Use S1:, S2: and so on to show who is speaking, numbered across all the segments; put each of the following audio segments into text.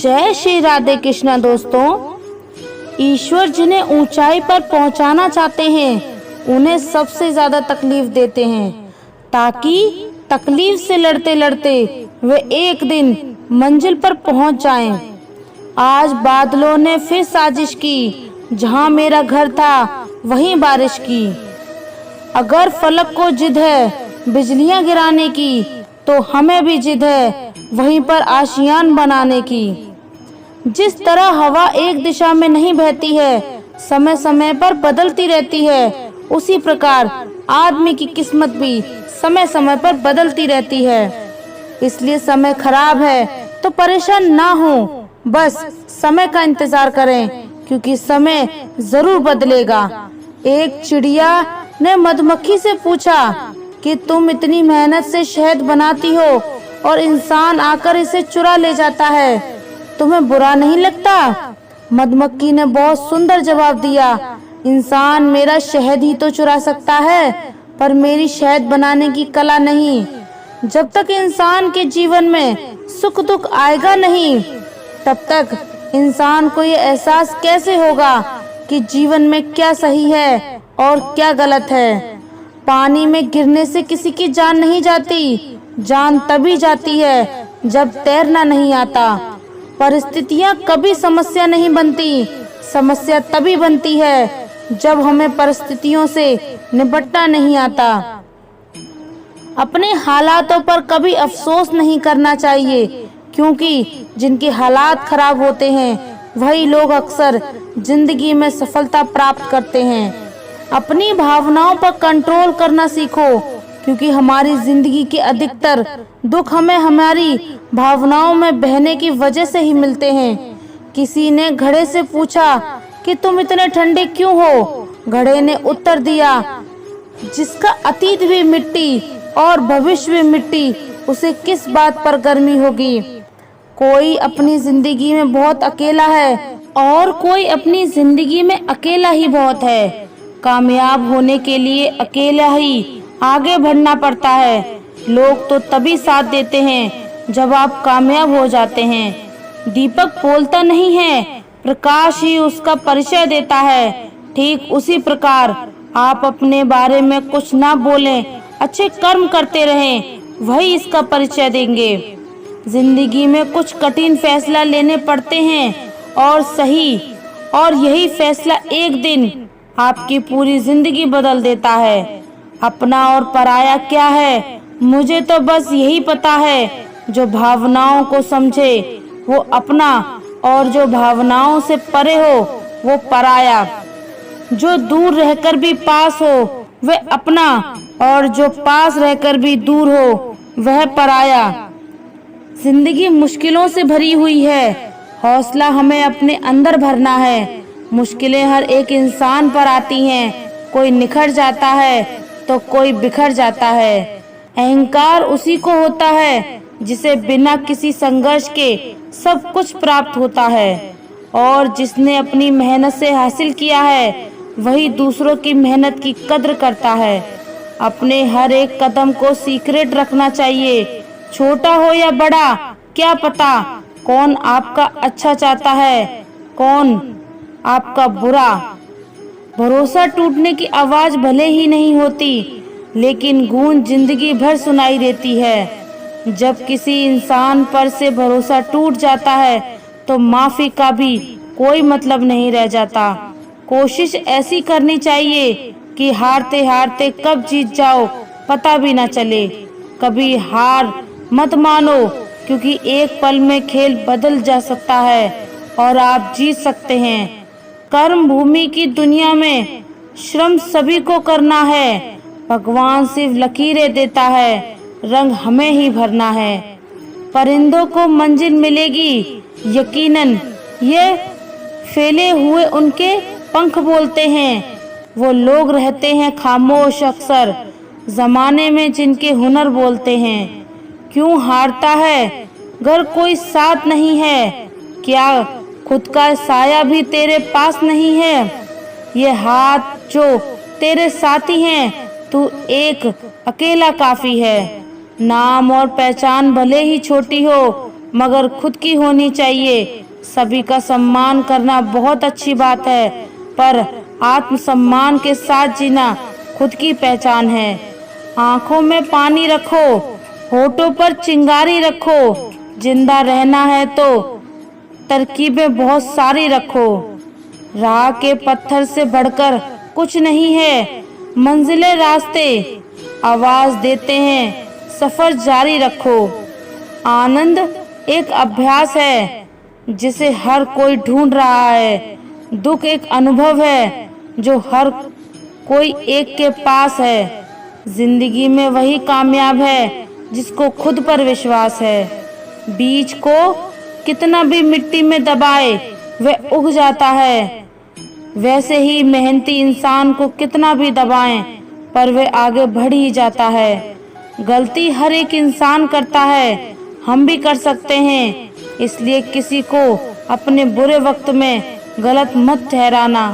S1: जय श्री राधे कृष्णा। दोस्तों, ईश्वर जिन्हें ऊंचाई पर पहुंचाना चाहते हैं उन्हें सबसे ज्यादा तकलीफ देते हैं, ताकि तकलीफ से लड़ते लड़ते वे एक दिन मंजिल पर पहुंच जाएं। आज बादलों ने फिर साजिश की, जहां मेरा घर था वहीं बारिश की। अगर फलक को जिद है बिजलियां गिराने की, तो हमें भी जिद है वहीं पर आशियान बनाने की। जिस तरह हवा एक दिशा में नहीं बहती है, समय समय पर बदलती रहती है, उसी प्रकार आदमी की किस्मत भी समय समय पर बदलती रहती है। इसलिए समय खराब है तो परेशान ना हो, बस समय का इंतजार करें, क्योंकि समय जरूर बदलेगा। एक चिड़िया ने मधुमक्खी से पूछा कि तुम इतनी मेहनत से शहद बनाती हो और इंसान आकर इसे चुरा ले जाता है, तुम्हें बुरा नहीं लगता? मधुमक्खी ने बहुत सुंदर जवाब दिया, इंसान मेरा शहद ही तो चुरा सकता है, पर मेरी शहद बनाने की कला नहीं। जब तक इंसान के जीवन में सुख दुख आएगा नहीं, तब तक इंसान को ये एहसास कैसे होगा कि जीवन में क्या सही है और क्या गलत है। पानी में गिरने से किसी की जान नहीं जाती, जान तभी जाती है जब तैरना नहीं आता। परिस्थितियां कभी समस्या नहीं बनती, समस्या तभी बनती है जब हमें परिस्थितियों से निपटना नहीं आता। अपने हालातों पर कभी अफसोस नहीं करना चाहिए, क्योंकि जिनके हालात खराब होते हैं वही लोग अक्सर जिंदगी में सफलता प्राप्त करते हैं। अपनी भावनाओं पर कंट्रोल करना सीखो, क्योंकि हमारी जिंदगी के अधिकतर दुख हमें हमारी भावनाओं में बहने की वजह से ही मिलते हैं। किसी ने घड़े से पूछा कि तुम इतने ठंडे क्यों हो? घड़े ने उत्तर दिया, जिसका अतीत भी मिट्टी और भविष्य भी मिट्टी, उसे किस बात पर गर्मी होगी। कोई अपनी जिंदगी में बहुत अकेला है और कोई अपनी जिंदगी में अकेला ही बहुत है। कामयाब होने के लिए अकेला ही आगे बढ़ना पड़ता है। लोग तो तभी साथ देते हैं जब आप कामयाब हो जाते हैं। दीपक बोलता नहीं है, प्रकाश ही उसका परिचय देता है। ठीक उसी प्रकार आप अपने बारे में कुछ ना बोलें, अच्छे कर्म करते रहें, वही इसका परिचय देंगे। जिंदगी में कुछ कठिन फैसला लेने पड़ते हैं और सही, और यही फैसला एक दिन आपकी पूरी जिंदगी बदल देता है। अपना और पराया क्या है, मुझे तो बस यही पता है, जो भावनाओं को समझे वो अपना, और जो भावनाओं से परे हो वो पराया। जो दूर रहकर भी पास हो वह अपना, और जो पास रहकर भी दूर हो वह पराया। जिंदगी मुश्किलों से भरी हुई है, हौसला हमें अपने अंदर भरना है। मुश्किलें हर एक इंसान पर आती हैं, कोई निखर जाता है तो कोई बिखर जाता है। अहंकार उसी को होता है जिसे बिना किसी संघर्ष के सब कुछ प्राप्त होता है, और जिसने अपनी मेहनत से हासिल किया है वही दूसरों की मेहनत की कद्र करता है। अपने हर एक कदम को सीक्रेट रखना चाहिए, छोटा हो या बड़ा, क्या पता कौन आपका अच्छा चाहता है, कौन आपका बुरा। भरोसा टूटने की आवाज भले ही नहीं होती, लेकिन गूंज जिंदगी भर सुनाई देती है। जब किसी इंसान पर से भरोसा टूट जाता है तो माफी का भी कोई मतलब नहीं रह जाता। कोशिश ऐसी करनी चाहिए कि हारते हारते कब जीत जाओ पता भी ना चले। कभी हार मत मानो, क्योंकि एक पल में खेल बदल जा सकता है और आप जीत सकते हैं। कर्म भूमि की दुनिया में श्रम सभी को करना है, भगवान सिर्फ लकीरें देता है, रंग हमें ही भरना है। परिंदों को मंजिल मिलेगी यकीनन, ये फैले हुए उनके पंख बोलते हैं। वो लोग रहते हैं खामोश अक्सर, जमाने में जिनके हुनर बोलते हैं। क्यों हारता है अगर कोई साथ नहीं है? क्या खुद का साया भी तेरे पास नहीं है? ये हाथ जो तेरे साथी हैं, तू एक अकेला काफी है। नाम और पहचान भले ही छोटी हो, मगर खुद की होनी चाहिए। सभी का सम्मान करना बहुत अच्छी बात है, पर आत्मसम्मान के साथ जीना खुद की पहचान है। आंखों में पानी रखो, होठों पर चिंगारी रखो। जिंदा रहना है तो तरकीबें बहुत सारी रखो। राह के पत्थर से बढ़कर कुछ नहीं है, मंजिलें रास्ते आवाज देते हैं, सफर जारी रखो। आनंद एक अभ्यास है जिसे हर कोई ढूंढ रहा है। दुख एक अनुभव है जो हर कोई एक के पास है। जिंदगी में वही कामयाब है जिसको खुद पर विश्वास है। बीज को कितना भी मिट्टी में दबाए वह उग जाता है। वैसे ही मेहनती इंसान को कितना भी दबाएं पर वह आगे बढ़ ही जाता है। गलती हर एक इंसान करता है, हम भी कर सकते हैं। इसलिए किसी को अपने बुरे वक्त में गलत मत ठहराना।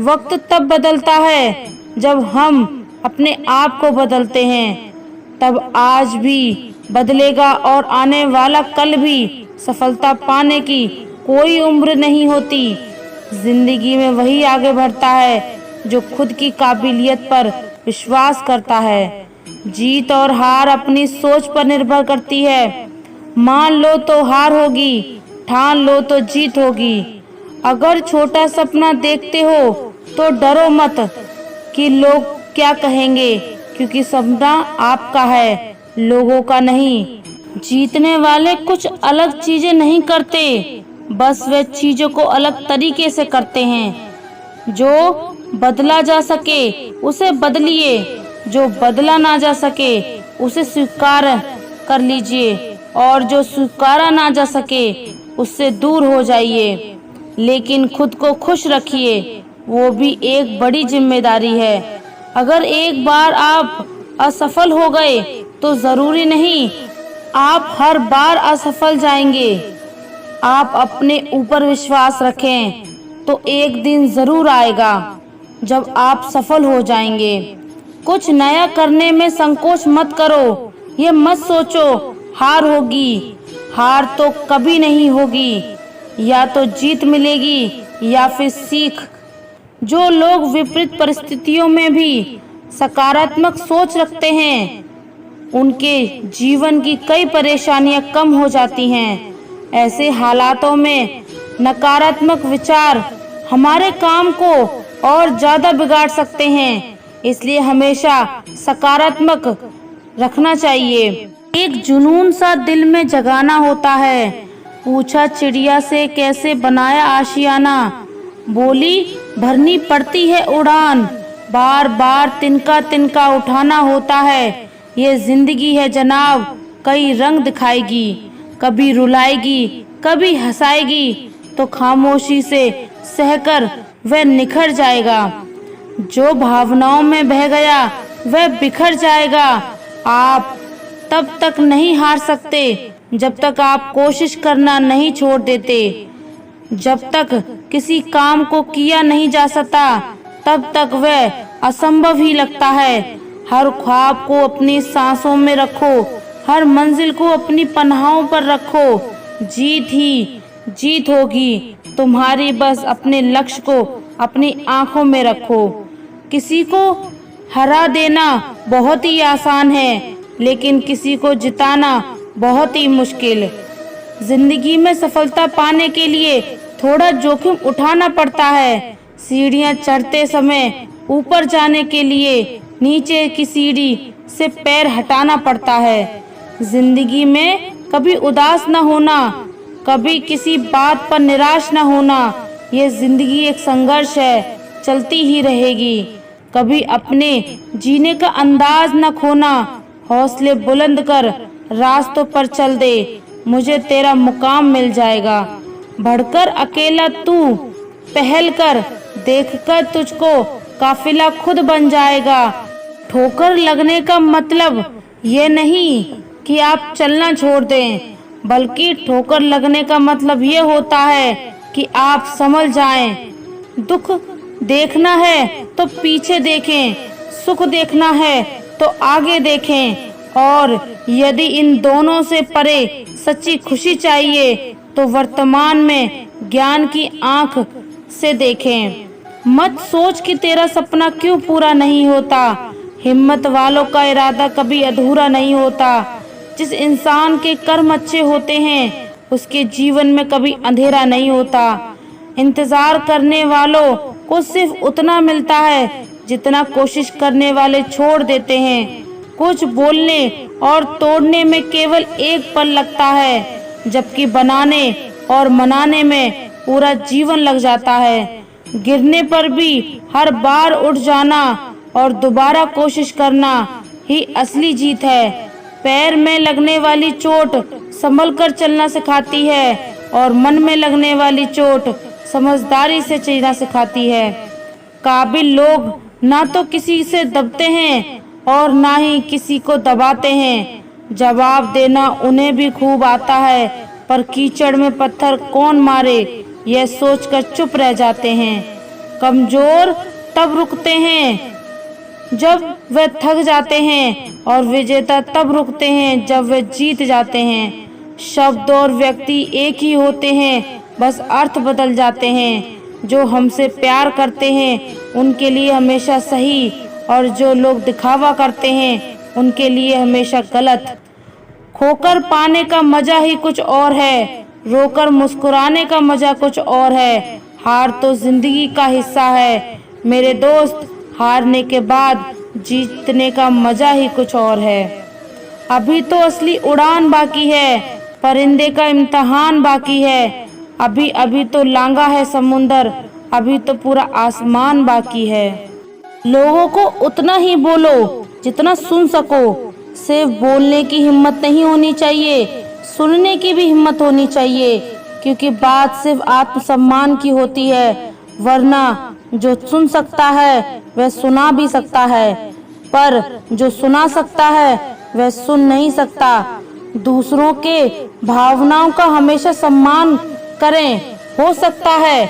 S1: वक्त तब बदलता है जब हम अपने आप को बदलते हैं, तब आज भी बदलेगा और आने वाला कल भी। सफलता पाने की कोई उम्र नहीं होती। जिंदगी में वही आगे बढ़ता है जो खुद की काबिलियत पर विश्वास करता है। जीत और हार अपनी सोच पर निर्भर करती है। मान लो तो हार होगी, ठान लो तो जीत होगी। अगर छोटा सपना देखते हो तो डरो मत कि लोग क्या कहेंगे, क्योंकि सपना आपका है, लोगों का नहीं। जीतने वाले कुछ अलग चीजें नहीं करते, बस वे चीजों को अलग तरीके से करते हैं। जो बदला जा सके उसे बदलिए, जो बदला ना जा सके उसे स्वीकार कर लीजिए, और जो स्वीकारा ना जा सके उससे दूर हो जाइए। लेकिन खुद को खुश रखिए, वो भी एक बड़ी जिम्मेदारी है। अगर एक बार आप असफल हो गए तो जरूरी नहीं आप हर बार असफल जाएंगे। आप अपने ऊपर विश्वास रखें तो एक दिन जरूर आएगा जब आप सफल हो जाएंगे। कुछ नया करने में संकोच मत करो। ये मत सोचो हार होगी, हार तो कभी नहीं होगी, या तो जीत मिलेगी या फिर सीख। जो लोग विपरीत परिस्थितियों में भी सकारात्मक सोच रखते हैं उनके जीवन की कई परेशानियां कम हो जाती हैं। ऐसे हालातों में नकारात्मक विचार हमारे काम को और ज्यादा बिगाड़ सकते हैं, इसलिए हमेशा सकारात्मक रखना चाहिए। एक जुनून सा दिल में जगाना होता है। पूछा चिड़िया से कैसे बनाया आशियाना, बोली भरनी पड़ती है उड़ान, बार बार तिनका तिनका उठाना होता है। ये जिंदगी है जनाब, कई रंग दिखाएगी, कभी रुलाएगी कभी हंसाएगी, तो खामोशी से सहकर वह निखर जाएगा। जो भावनाओं में बह गया वह बिखर जाएगा। आप तब तक नहीं हार सकते जब तक आप कोशिश करना नहीं छोड़ देते। जब तक किसी काम को किया नहीं जा सकता तब तक वह असंभव ही लगता है। हर ख्वाब को अपनी सांसों में रखो, हर मंजिल को अपनी पनाहों पर रखो। जीत ही जीत होगी तुम्हारी, बस अपने लक्ष्य को अपनी आंखों में रखो। किसी को हरा देना बहुत ही आसान है, लेकिन किसी को जिताना बहुत ही मुश्किल। जिंदगी में सफलता पाने के लिए थोड़ा जोखिम उठाना पड़ता है। सीढ़ियां चढ़ते समय ऊपर जाने के लिए नीचे की सीढ़ी से पैर हटाना पड़ता है। जिंदगी में कभी उदास न होना, कभी किसी बात पर निराश न होना। ये जिंदगी एक संघर्ष है, चलती ही रहेगी। कभी अपने जीने का अंदाज न खोना। हौसले बुलंद कर रास्तों पर चल दे, मुझे तेरा मुकाम मिल जाएगा। बढ़कर अकेला तू पहल कर, देखकर तुझको काफिला खुद बन जाएगा। ठोकर लगने का मतलब ये नहीं कि आप चलना छोड़ दें, बल्कि ठोकर लगने का मतलब ये होता है कि आप संभल जाएं। दुख देखना है तो पीछे देखें, सुख देखना है तो आगे देखें, और यदि इन दोनों से परे सच्ची खुशी चाहिए तो वर्तमान में ज्ञान की आंख से देखें। मत सोच कि तेरा सपना क्यों पूरा नहीं होता। हिम्मत वालों का इरादा कभी अधूरा नहीं होता। जिस इंसान के कर्म अच्छे होते हैं उसके जीवन में कभी अंधेरा नहीं होता। इंतजार करने वालों को सिर्फ उतना मिलता है जितना कोशिश करने वाले छोड़ देते हैं। कुछ बोलने और तोड़ने में केवल एक पल लगता है, जबकि बनाने और मनाने में पूरा जीवन लग जाता है। गिरने पर भी हर बार उठ जाना और दोबारा कोशिश करना ही असली जीत है। पैर में लगने वाली चोट संभल कर चलना सिखाती है और मन में लगने वाली चोट समझदारी से जीना सिखाती है। काबिल लोग ना तो किसी से दबते हैं और ना ही किसी को दबाते हैं। जवाब देना उन्हें भी खूब आता है, पर कीचड़ में पत्थर कौन मारे यह सोचकर चुप रह जाते हैं। कमजोर तब रुकते हैं जब वे थक जाते हैं और विजेता तब रुकते हैं जब वे जीत जाते हैं। शब्द और व्यक्ति एक ही होते हैं, बस अर्थ बदल जाते हैं। जो हमसे प्यार करते हैं उनके लिए हमेशा सही, और जो लोग दिखावा करते हैं उनके लिए हमेशा गलत। खोकर पाने का मजा ही कुछ और है, रोकर मुस्कुराने का मजा कुछ और है। हार तो जिंदगी का हिस्सा है मेरे दोस्त, हारने के बाद जीतने का मजा ही कुछ और है। अभी तो असली उड़ान बाकी है, परिंदे का इम्तिहान बाकी है। अभी अभी तो लांगा है समुंदर, अभी तो पूरा आसमान बाकी है। लोगों को उतना ही बोलो जितना सुन सको। सिर्फ बोलने की हिम्मत नहीं होनी चाहिए, सुनने की भी हिम्मत होनी चाहिए, क्योंकि बात सिर्फ आत्मसम्मान की होती है। वरना जो सुन सकता है वह सुना भी सकता है, पर जो सुना सकता है वह सुन नहीं सकता। दूसरों के भावनाओं का हमेशा सम्मान करें। हो सकता है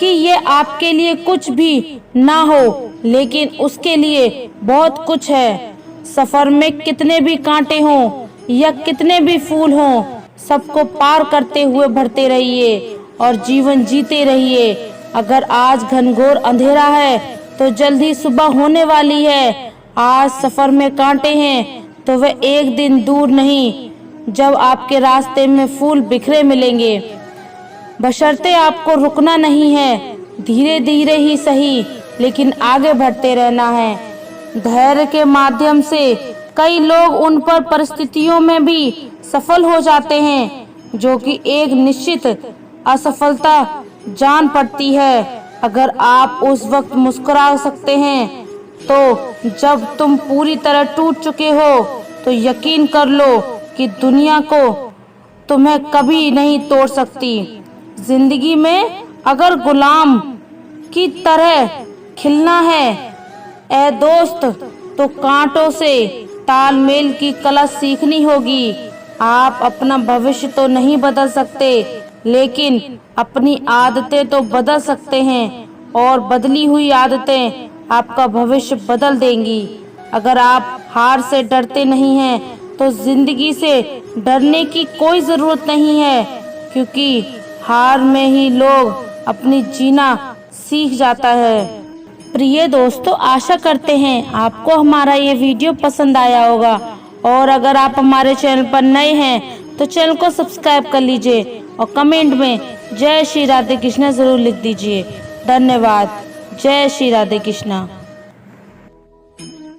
S1: कि ये आपके लिए कुछ भी ना हो, लेकिन उसके लिए बहुत कुछ है। सफर में कितने भी कांटे हों या कितने भी फूल हों, सबको पार करते हुए बढ़ते रहिए और जीवन जीते रहिए। अगर आज घनघोर अंधेरा है तो जल्दी सुबह होने वाली है। आज सफर में कांटे हैं तो वह एक दिन दूर नहीं जब आपके रास्ते में फूल बिखरे मिलेंगे। बशर्ते आपको रुकना नहीं है, धीरे धीरे ही सही, लेकिन आगे बढ़ते रहना है। धैर्य के माध्यम से कई लोग उन पर परिस्थितियों में भी सफल हो जाते हैं, जो कि एक निश्चित असफलता जान पड़ती है। अगर आप उस वक्त मुस्कुरा सकते हैं तो जब तुम पूरी तरह टूट चुके हो, तो यकीन कर लो कि दुनिया को तुम्हें कभी नहीं तोड़ सकती। जिंदगी में अगर गुलाम की तरह खिलना है ए दोस्त, तो कांटों से तालमेल की कला सीखनी होगी। आप अपना भविष्य तो नहीं बदल सकते, लेकिन अपनी आदतें तो बदल सकते हैं, और बदली हुई आदतें आपका भविष्य बदल देंगी। अगर आप हार से डरते नहीं हैं तो जिंदगी से डरने की कोई ज़रूरत नहीं है, क्योंकि हार में ही लोग अपनी जीना सीख जाता है। प्रिय दोस्तों, आशा करते हैं आपको हमारा ये वीडियो पसंद आया होगा, और अगर आप हमारे चैनल पर नए हैं तो चैनल को सब्सक्राइब कर लीजिए और कमेंट में जय श्री राधे कृष्णा जरूर लिख दीजिए। धन्यवाद। जय श्री राधे कृष्णा।